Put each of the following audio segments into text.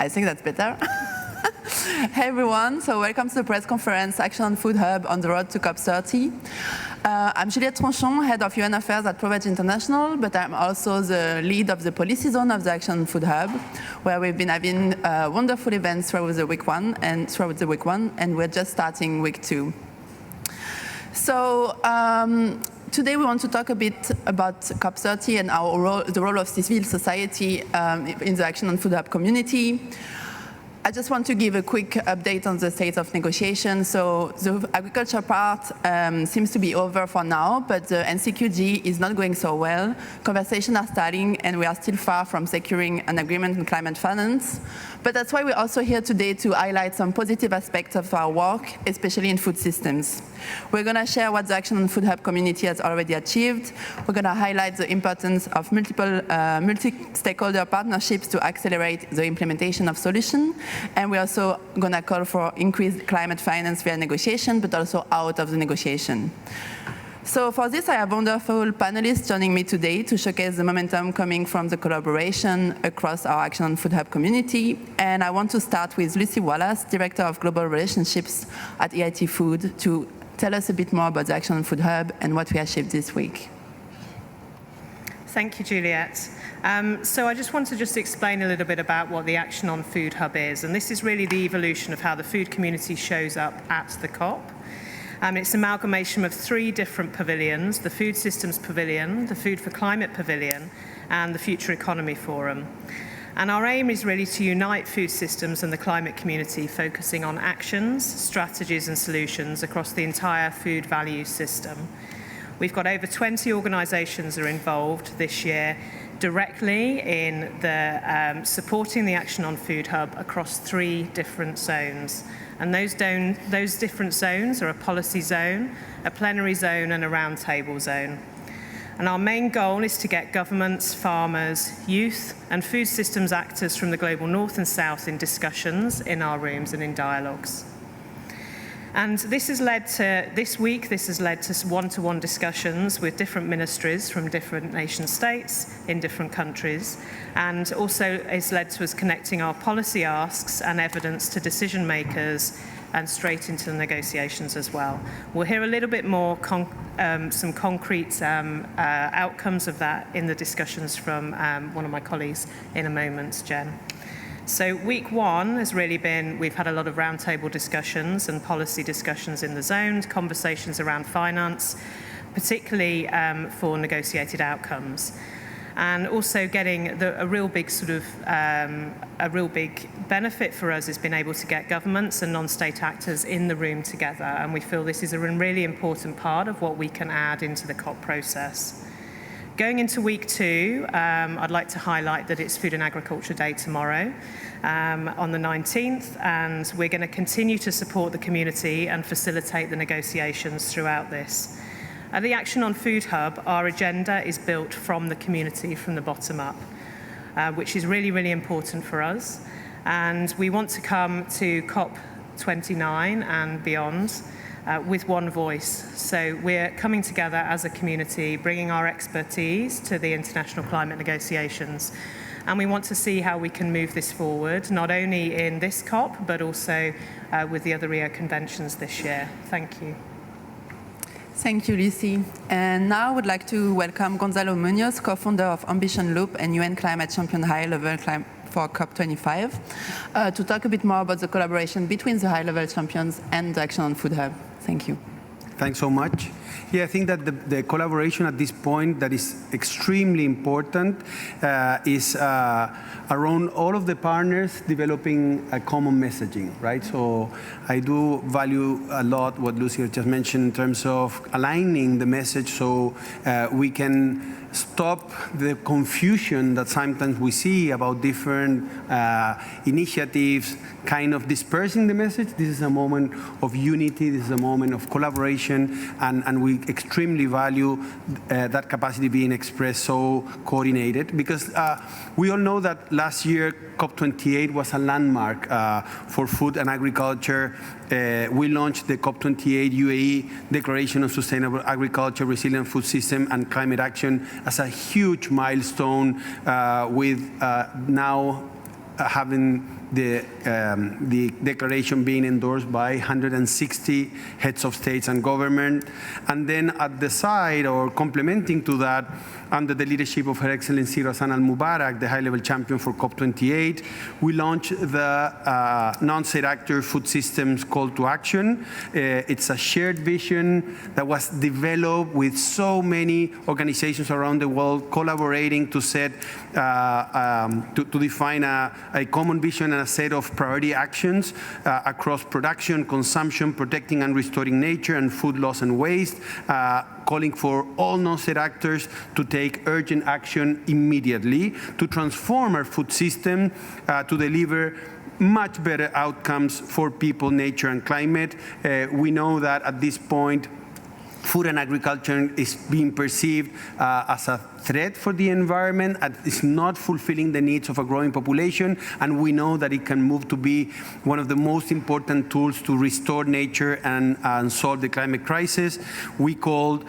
I think that's better. Hey everyone, so welcome to the press conference Action on Food Hub on the road to COP30. I'm Juliette Tronchon, head of UN Affairs at ProVeg International, but I'm also the lead of the policy zone of the Action on Food Hub, where we've been having wonderful events throughout the week one, and we're just starting week 2. So today we want to talk a bit about COP30 and the role of civil society in the Action on Food Hub community. I just want to give a quick update on the state of negotiation. So the agriculture part seems to be over for now, but the NCQG is not going so well. Conversations are starting, and we are still far from securing an agreement on climate finance. But that's why we're also here today to highlight some positive aspects of our work, especially in food systems. We're going to share what the Action on Food Hub community has already achieved. We're going to highlight the importance of multi-stakeholder partnerships to accelerate the implementation of solutions. And we're also going to call for increased climate finance via negotiation, but also out of the negotiation. So for this, I have wonderful panelists joining me today to showcase the momentum coming from the collaboration across our Action on Food Hub community. And I want to start with Lucy Wallace, Director of Global Relationships at EIT Food, to tell us a bit more about the Action on Food Hub and what we achieved this week. Thank you, Juliette. So I just want to explain a little bit about what the Action on Food Hub is. And this is really the evolution of how the food community shows up at the COP. It's an amalgamation of 3 different pavilions: the Food Systems Pavilion, the Food for Climate Pavilion, and the Future Economy Forum. And our aim is really to unite food systems and the climate community, focusing on actions, strategies, and solutions across the entire food value system. We've got over 20 organisations that are involved this year directly in the supporting the Action on Food Hub across 3 different zones. And those different zones are a policy zone, a plenary zone, and a roundtable zone. And our main goal is to get governments, farmers, youth, and food systems actors from the global north and south in discussions in our rooms and in dialogues. And this has led to one-to-one discussions with different ministries from different nation states in different countries, and also has led to us connecting our policy asks and evidence to decision makers and straight into the negotiations as well. We'll hear a little bit more some concrete outcomes of that in the discussions from one of my colleagues in a moment, Jen. So week 1 has really been, we've had a lot of roundtable discussions and policy discussions in the zones, conversations around finance, particularly for negotiated outcomes. And also getting a real big benefit for us has been able to get governments and non-state actors in the room together. And we feel this is a really important part of what we can add into the COP process. Going into week 2, I'd like to highlight that it's Food and Agriculture Day tomorrow on the 19th, and we're going to continue to support the community and facilitate the negotiations throughout this. At the Action on Food Hub, our agenda is built from the community, from the bottom up, which is really, really important for us. And we want to come to COP29 and beyond with one voice. So we're coming together as a community, bringing our expertise to the international climate negotiations. And we want to see how we can move this forward, not only in this COP, but also with the other Rio conventions this year. Thank you. Thank you, Lucy. And now I would like to welcome Gonzalo Munoz, co-founder of Ambition Loop and UN Climate Champion High-Level for COP25, to talk a bit more about the collaboration between the high-level champions and the Action on Food Hub. Thank you. Thanks so much. Yeah, I think that the collaboration at this point that is extremely important is around all of the partners developing a common messaging, right? So I do value a lot what Lucy just mentioned in terms of aligning the message so we can stop the confusion that sometimes we see about different initiatives kind of dispersing the message. This is a moment of unity, this is a moment of collaboration, and we extremely value that capacity being expressed so coordinated, because we all know that last year COP28 was a landmark for food and agriculture. We launched the COP28 UAE Declaration of Sustainable Agriculture, Resilient Food System and Climate Action as a huge milestone with now having the declaration being endorsed by 160 heads of states and government. And then at the side, or complementing to that, under the leadership of Her Excellency Razan Al Mubarak, the high-level champion for COP28, we launched the non-state actor food systems call to action. It's a shared vision that was developed with so many organizations around the world collaborating to set, to define a common vision and a set of priority actions across production, consumption, protecting and restoring nature, and food loss and waste, calling for all non-state actors to take urgent action immediately to transform our food system to deliver much better outcomes for people, nature, and climate. We know that at this point, food and agriculture is being perceived as a threat for the environment, and it's not fulfilling the needs of a growing population, and we know that it can move to be one of the most important tools to restore nature and solve the climate crisis. We called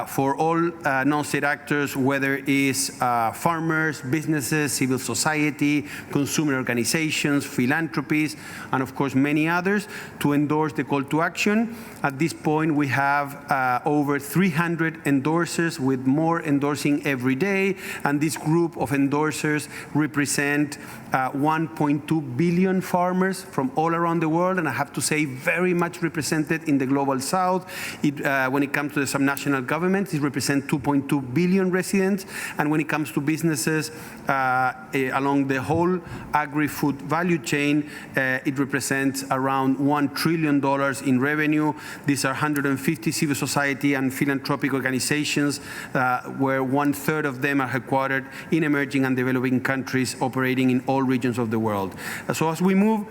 for all non-state actors, whether it's farmers, businesses, civil society, consumer organizations, philanthropies, and of course many others, to endorse the call to action. At this point, we have over 300 endorsers, with more endorsing every day, and this group of endorsers represent 1.2 billion farmers from all around the world, and I have to say very much represented in the Global South. When it comes to the subnational governments, it represents 2.2 billion residents, and when it comes to businesses along the whole agri-food value chain, it represents around $1 trillion in revenue. These are 150 civil society and philanthropic organizations, where 1/3 of them are headquartered in emerging and developing countries, operating in all regions of the world. So as we move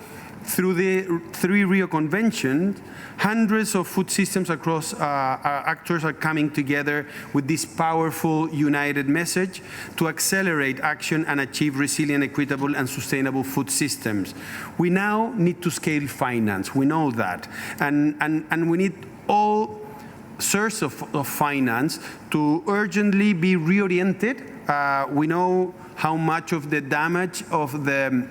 through the 3 Rio Conventions, hundreds of food systems across actors are coming together with this powerful, united message to accelerate action and achieve resilient, equitable, and sustainable food systems. We now need to scale finance. We know that. And we need all sources of finance to urgently be reoriented. We know how much of the damage of the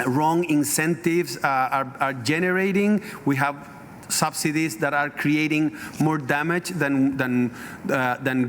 wrong incentives are generating. We have subsidies that are creating more damage than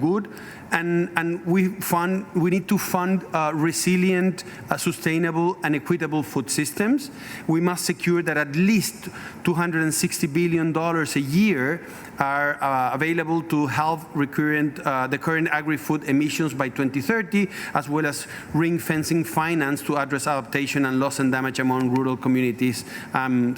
good. And we need to fund resilient, sustainable, and equitable food systems. We must secure that at least $260 billion a year are available to help the current agri-food emissions by 2030, as well as ring-fencing finance to address adaptation and loss and damage among rural communities. I'm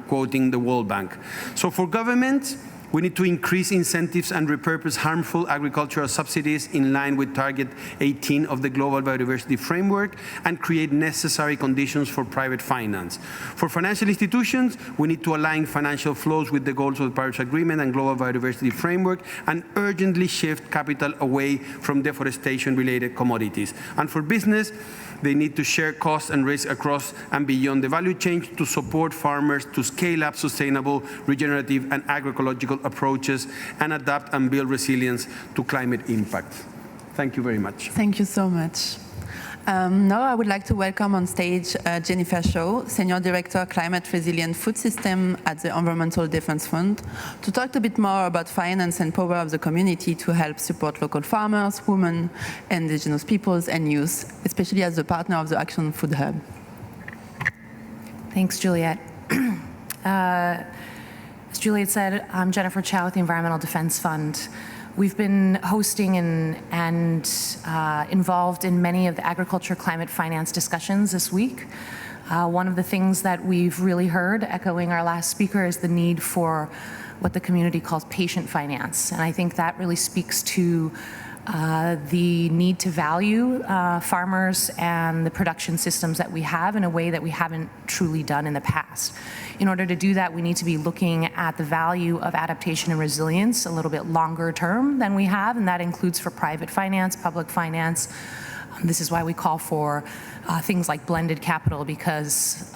quoting the World Bank. So for governments, we need to increase incentives and repurpose harmful agricultural subsidies in line with Target 18 of the Global Biodiversity Framework, and create necessary conditions for private finance. For financial institutions, we need to align financial flows with the goals of the Paris Agreement and Global Biodiversity Framework, and urgently shift capital away from deforestation-related commodities. And for business, they need to share costs and risk across and beyond the value chain to support farmers to scale up sustainable, regenerative, and agroecological approaches, and adapt and build resilience to climate impact. Thank you very much. Thank you so much. Now I would like to welcome on stage Jennifer Shaw, Senior Director, Climate Resilient Food System at the Environmental Defense Fund, to talk a bit more about finance and power of the community to help support local farmers, women, indigenous peoples, and youth, especially as a partner of the Action Food Hub. Thanks, Juliet. As Juliet said, I'm Jennifer Chow with the Environmental Defense Fund. We've been hosting and involved in many of the agriculture climate finance discussions this week. One of the things that we've really heard, echoing our last speaker, is the need for what the community calls patient finance. And I think that really speaks to the need to value farmers and the production systems that we have in a way that we haven't truly done in the past. In order to do that, we need to be looking at the value of adaptation and resilience a little bit longer term than we have, and that includes for private finance, public finance. This is why we call for things like blended capital, because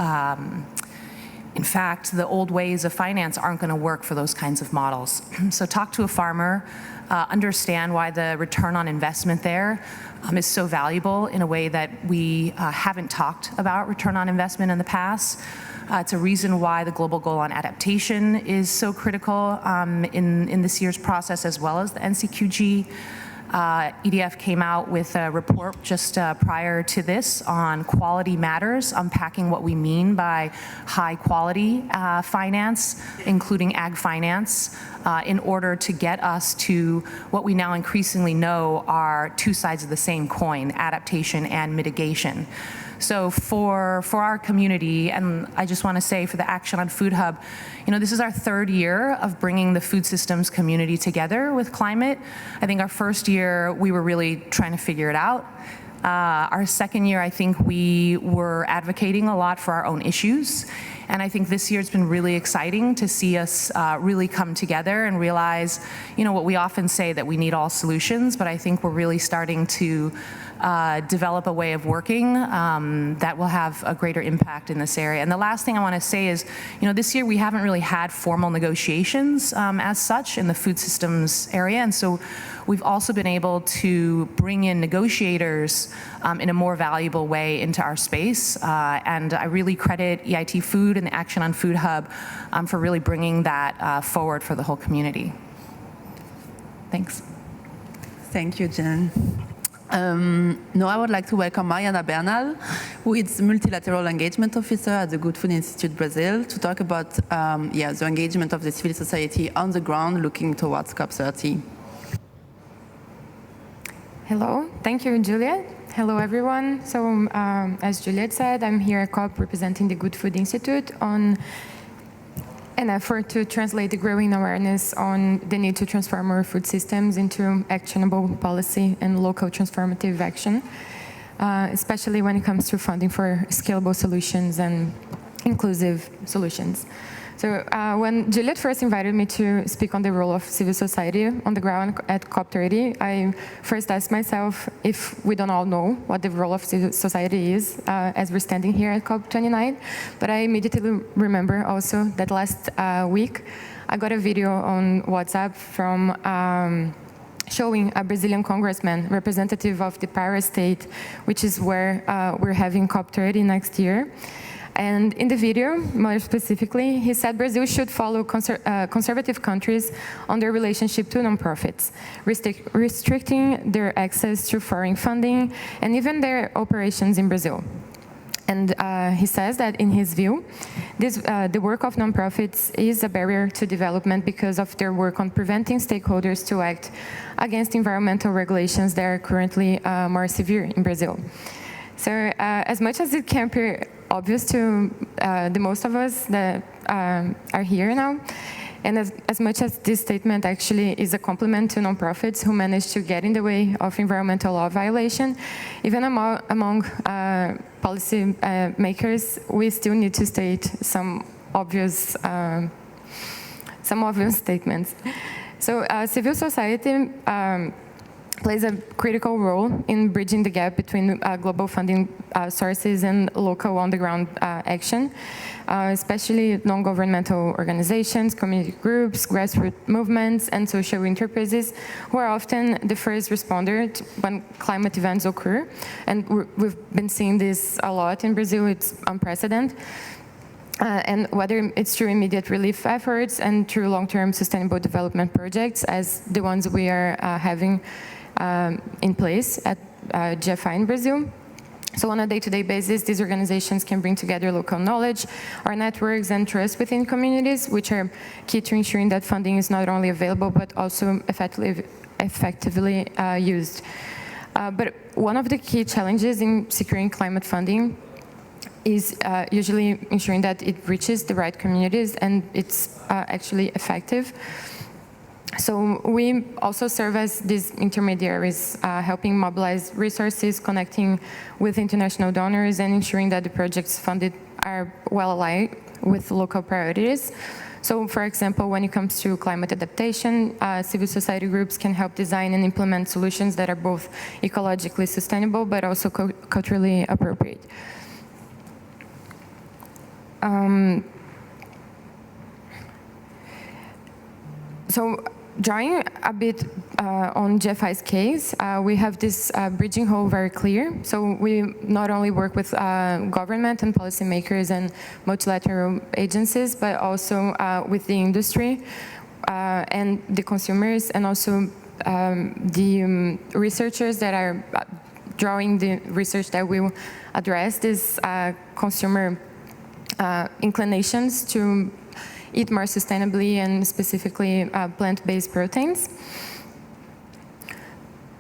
In fact, the old ways of finance aren't going to work for those kinds of models. So talk to a farmer, understand why the return on investment there is so valuable in a way that we haven't talked about return on investment in the past. It's a reason why the global goal on adaptation is so critical in this year's process, as well as the NCQG. EDF came out with a report just prior to this on quality matters, unpacking what we mean by high quality finance, including ag finance, in order to get us to what we now increasingly know are two sides of the same coin, adaptation and mitigation. So for our community, and I just want to say for the Action on Food Hub, this is our third year of bringing the food systems community together with climate. I think our first year, we were really trying to figure it out. Our second year, I think we were advocating a lot for our own issues. And I think this year it's been really exciting to see us really come together and realize, what we often say, that we need all solutions, but I think we're really starting to develop a way of working that will have a greater impact in this area. And the last thing I want to say is, this year we haven't really had formal negotiations as such in the food systems area, and so we've also been able to bring in negotiators in a more valuable way into our space. And I really credit EIT Food and the Action on Food Hub for really bringing that forward for the whole community. Thanks. Thank you, Jen. Now I would like to welcome Mariana Bernal, who is Multilateral Engagement Officer at the Good Food Institute Brazil, to talk about the engagement of the civil society on the ground looking towards COP30. Hello, thank you, Juliet. Hello, everyone. So, as Juliet said, I'm here at COP representing the Good Food Institute on an effort to translate the growing awareness on the need to transform our food systems into actionable policy and local transformative action, especially when it comes to funding for scalable solutions and inclusive solutions. So when Juliet first invited me to speak on the role of civil society on the ground at COP30, I first asked myself if we don't all know what the role of civil society is as we're standing here at COP29. But I immediately remember also that last week, I got a video on WhatsApp from showing a Brazilian congressman, representative of the Pará state, which is where we're having COP30 next year. And in the video, more specifically, he said Brazil should follow conservative countries on their relationship to nonprofits, restricting their access to foreign funding and even their operations in Brazil. And he says that, in his view, the work of nonprofits is a barrier to development because of their work on preventing stakeholders to act against environmental regulations that are currently more severe in Brazil. So as much as it can appear obvious to the most of us that are here now, and as much as this statement actually is a compliment to nonprofits who manage to get in the way of environmental law violation, even among policy makers, we still need to state some obvious statements. So civil society plays a critical role in bridging the gap between global funding sources and local on-the-ground action, especially non-governmental organizations, community groups, grassroots movements, and social enterprises, who are often the first responder when climate events occur. And we've been seeing this a lot in Brazil. It's unprecedented. And whether it's through immediate relief efforts and through long-term sustainable development projects, as the ones we are having in place at GFI in Brazil. So on a day-to-day basis, these organizations can bring together local knowledge, our networks, and trust within communities, which are key to ensuring that funding is not only available, but also effectively used. But one of the key challenges in securing climate funding is usually ensuring that it reaches the right communities and it's actually effective. So we also serve as these intermediaries, helping mobilize resources, connecting with international donors, and ensuring that the projects funded are well aligned with local priorities. So, for example, when it comes to climate adaptation, civil society groups can help design and implement solutions that are both ecologically sustainable but also culturally appropriate. So drawing a bit on GFI's case, we have this bridging hole very clear. So we not only work with government and policymakers and multilateral agencies, but also with the industry and the consumers, and also the researchers that are drawing the research that will address these consumer inclinations to eat more sustainably and specifically plant-based proteins.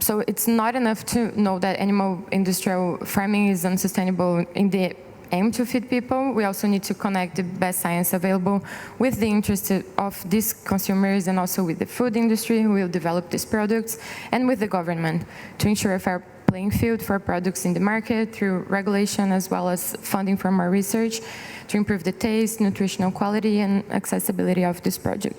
So it's not enough to know that animal industrial farming is unsustainable in the aim to feed people. We also need to connect the best science available with the interest of these consumers and also with the food industry who will develop these products, and with the government to ensure a fair playing field for products in the market through regulation as well as funding for more research to improve the taste, nutritional quality, and accessibility of this project.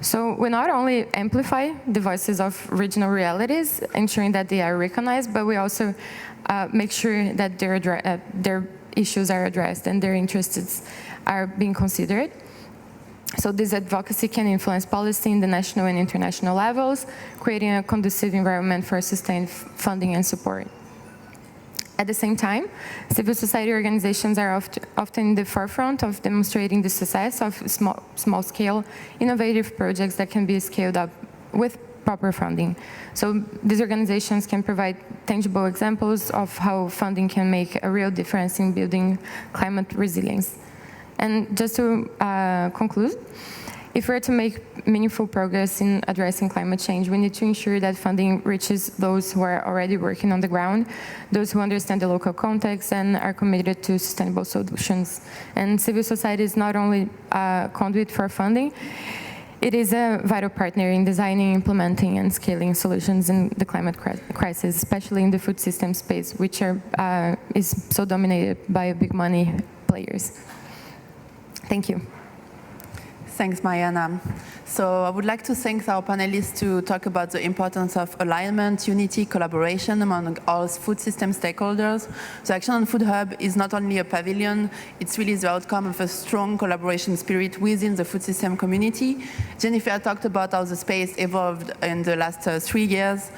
So we not only amplify the voices of regional realities, ensuring that they are recognized, but we also make sure that their issues are addressed and their interests are being considered. So this advocacy can influence policy in the national and international levels, creating a conducive environment for sustained funding and support. At the same time, civil society organizations are often in the forefront of demonstrating the success of small-scale innovative projects that can be scaled up with proper funding. So these organizations can provide tangible examples of how funding can make a real difference in building climate resilience. And just to conclude, if we're to make meaningful progress in addressing climate change, we need to ensure that funding reaches those who are already working on the ground, those who understand the local context and are committed to sustainable solutions. And civil society is not only a conduit for funding, it is a vital partner in designing, implementing, and scaling solutions in the climate crisis, especially in the food system space, which is so dominated by big money players. Thank you. Thanks, Mariana. So I would like to thank our panelists to talk about the importance of alignment, unity, collaboration among all food system stakeholders. The Action on Food Hub is not only a pavilion, it's really the outcome of a strong collaboration spirit within the food system community. Jennifer talked about how the space evolved in the last 3 years.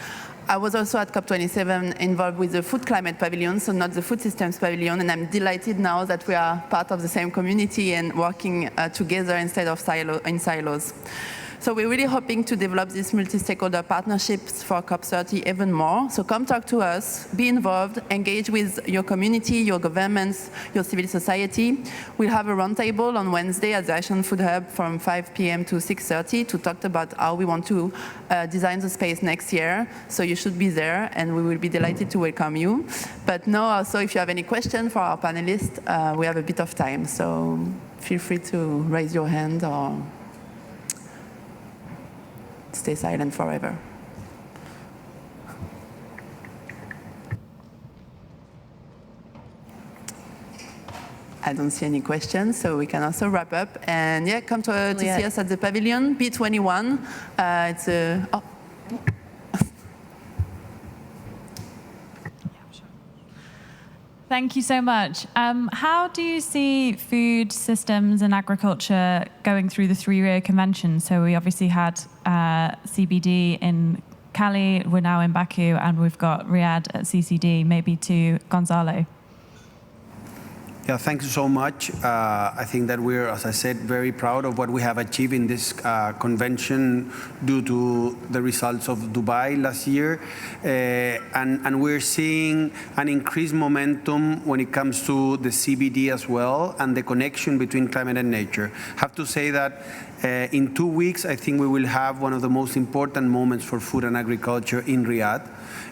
I was also at COP27 involved with the Food Climate Pavilion, so not the Food Systems Pavilion, and I'm delighted now that we are part of the same community and working together instead of in silos. So we're really hoping to develop these multi-stakeholder partnerships for COP30 even more. So come talk to us, be involved, engage with your community, your governments, your civil society. We'll have a roundtable on Wednesday at the Action Food Hub from 5 p.m. to 6:30 to talk about how we want to design the space next year. So you should be there, and we will be delighted to welcome you. But now also, if you have any questions for our panelists, we have a bit of time. So feel free to raise your hand or stay silent forever. I don't see any questions, so we can also wrap up. And yeah, come to see us at the pavilion, B21. It's a... Oh. Thank you so much. How do you see food systems and agriculture going through the 3 Rio Convention? So we obviously had CBD in Cali, we're now in Baku, and we've got Riyadh at CCD. Maybe to Gonzalo. Yeah, thank you so much. I think that we're, as I said, very proud of what we have achieved in this convention due to the results of Dubai last year. And we're seeing an increased momentum when it comes to the CBD as well, and the connection between climate and nature. I have to say that in 2 weeks, I think we will have one of the most important moments for food and agriculture in Riyadh.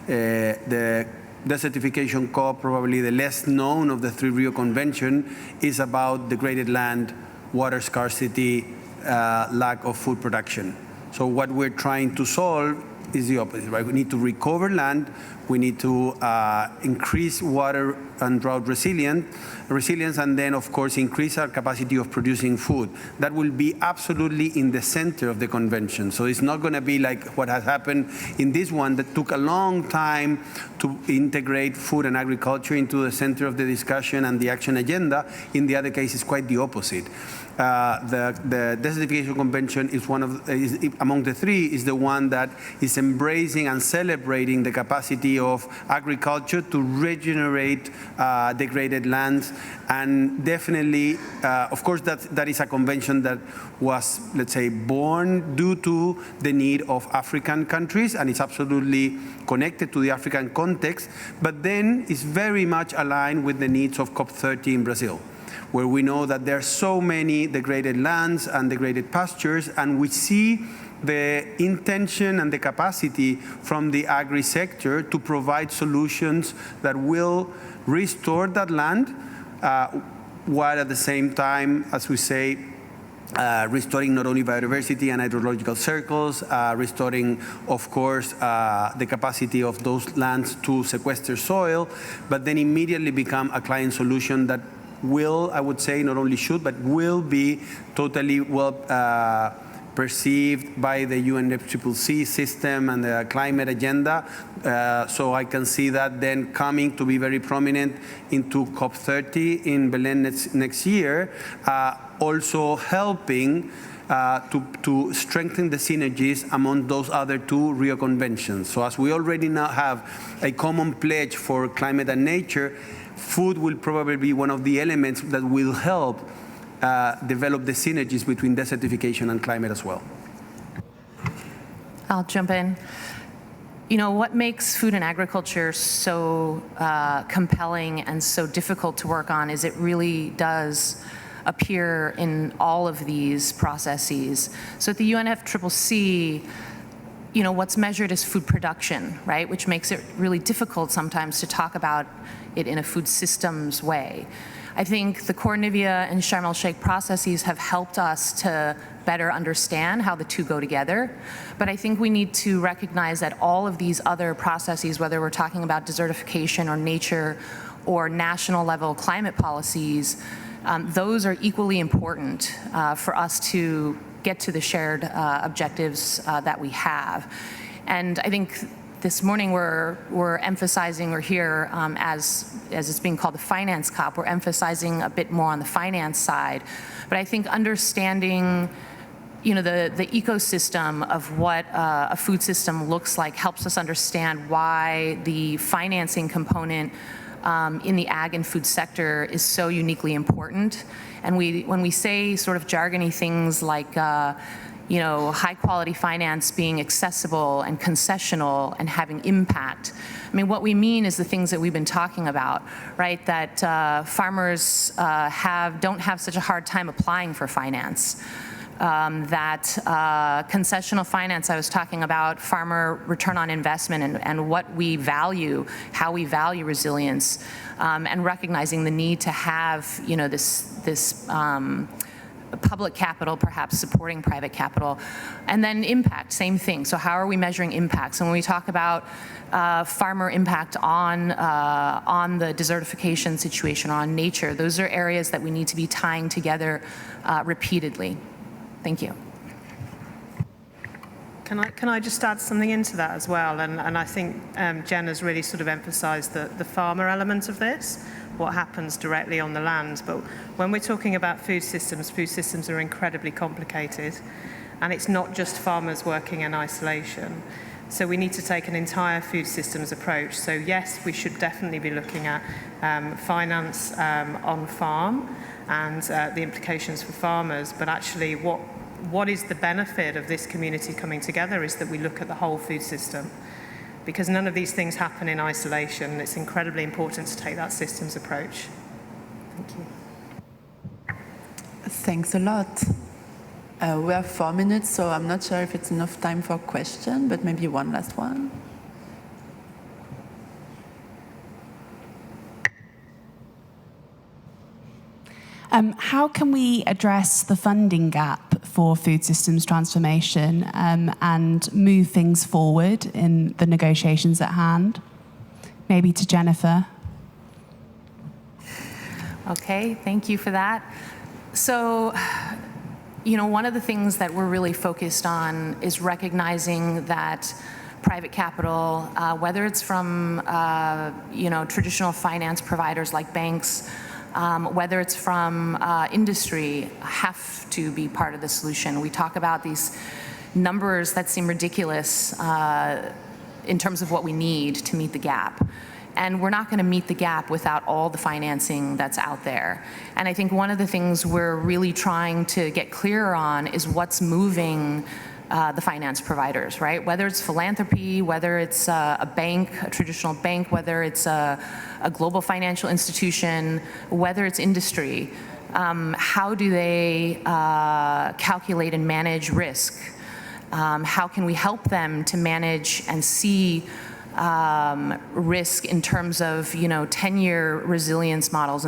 The Desertification COP, probably the less known of the 3 Rio Convention, is about degraded land, water scarcity, lack of food production. So what we're trying to solve is the opposite, right? We need to recover land. We need to increase water and drought resilience, and then, of course, increase our capacity of producing food. That will be absolutely in the center of the convention. So it's not going to be like what has happened in this one that took a long time to integrate food and agriculture into the center of the discussion and the action agenda. In the other case, it's quite the opposite. The Desertification Convention is among the three, is the one that is embracing and celebrating the capacity of agriculture to regenerate degraded lands. And definitely, of course, that is a convention that was, let's say, born due to the need of African countries, and it's absolutely connected to the African context, but then it's very much aligned with the needs of COP30 in Brazil, where we know that there are so many degraded lands and degraded pastures, and we see the intention and the capacity from the agri-sector to provide solutions that will restore that land, while at the same time, as we say, restoring not only biodiversity and hydrological circles, restoring, of course, the capacity of those lands to sequester soil, but then immediately become a client solution that will, I would say, not only should, but will be totally well perceived by the UNFCCC system and the climate agenda. So I can see that then coming to be very prominent into COP30 in Belém next year, also helping to strengthen the synergies among those other two Rio conventions. So as we already now have a common pledge for climate and nature, food will probably be one of the elements that will help develop the synergies between desertification and climate as well. I'll jump in. You know, what makes food and agriculture so compelling and so difficult to work on is it really does appear in all of these processes. So at the UNFCCC, you know, what's measured is food production, right? Which makes it really difficult sometimes to talk about it in a food systems way. I think the Cornivia and Sharm el-Sheikh processes have helped us to better understand how the two go together. But I think we need to recognize that all of these other processes, whether we're talking about desertification or nature or national level climate policies, those are equally important for us to get to the shared objectives that we have. And I think this morning we're emphasizing, we're here as it's being called the finance COP, we're emphasizing a bit more on the finance side. But I think understanding, you know, the ecosystem of what a food system looks like helps us understand why the financing component in the ag and food sector is so uniquely important. And when we say sort of jargony things like you know, high quality finance being accessible and concessional and having impact. I mean, what we mean is the things that we've been talking about, right? That farmers don't have such a hard time applying for finance. That concessional finance, I was talking about farmer return on investment and what we value, how we value resilience, and recognizing the need to have, you know, this public capital perhaps supporting private capital. And then impact, same thing. So how are we measuring impact? So when we talk about farmer impact on the desertification situation, on nature, those are areas that we need to be tying together repeatedly. Thank you. Can I just add something into that as well? And I think Jen has really sort of emphasized the farmer element of this, what happens directly on the land. But when we're talking about food systems are incredibly complicated. And it's not just farmers working in isolation. So we need to take an entire food systems approach. So yes, we should definitely be looking at finance on farm and the implications for farmers. But actually what is the benefit of this community coming together is that we look at the whole food system, because none of these things happen in isolation. It's incredibly important to take that systems approach. Thank you. Thanks a lot. We have 4 minutes, so I'm not sure if it's enough time for a question, but maybe one last one. How can we address the funding gap for food systems transformation and move things forward in the negotiations at hand? Maybe to Jennifer. Okay, thank you for that. So, one of the things that we're really focused on is recognizing that private capital, whether it's from, traditional finance providers like banks, whether it's from industry, have to be part of the solution. We talk about these numbers that seem ridiculous in terms of what we need to meet the gap. And we're not going to meet the gap without all the financing that's out there. And I think one of the things we're really trying to get clearer on is what's moving the finance providers, right? Whether it's philanthropy, whether it's a bank, a traditional bank, whether it's a global financial institution, whether it's industry, how do they calculate and manage risk? How can we help them to manage and see risk in terms of 10-year resilience models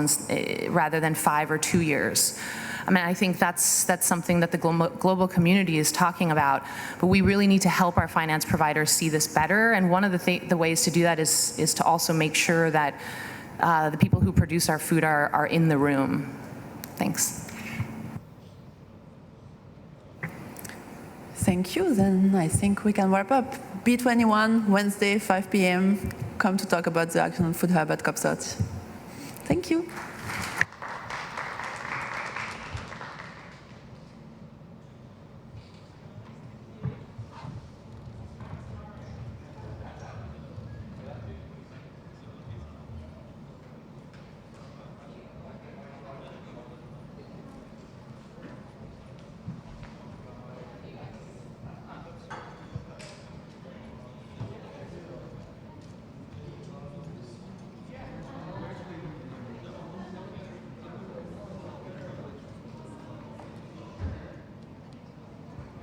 rather than 5 or 2 years? I mean, I think that's something that the global community is talking about, but we really need to help our finance providers see this better. And one of the ways to do that is to also make sure that the people who produce our food are in the room. Thanks. Thank you. Then I think we can wrap up. B21, Wednesday, 5 p.m. Come to talk about the Action on Food Hub at COP30. Thank you.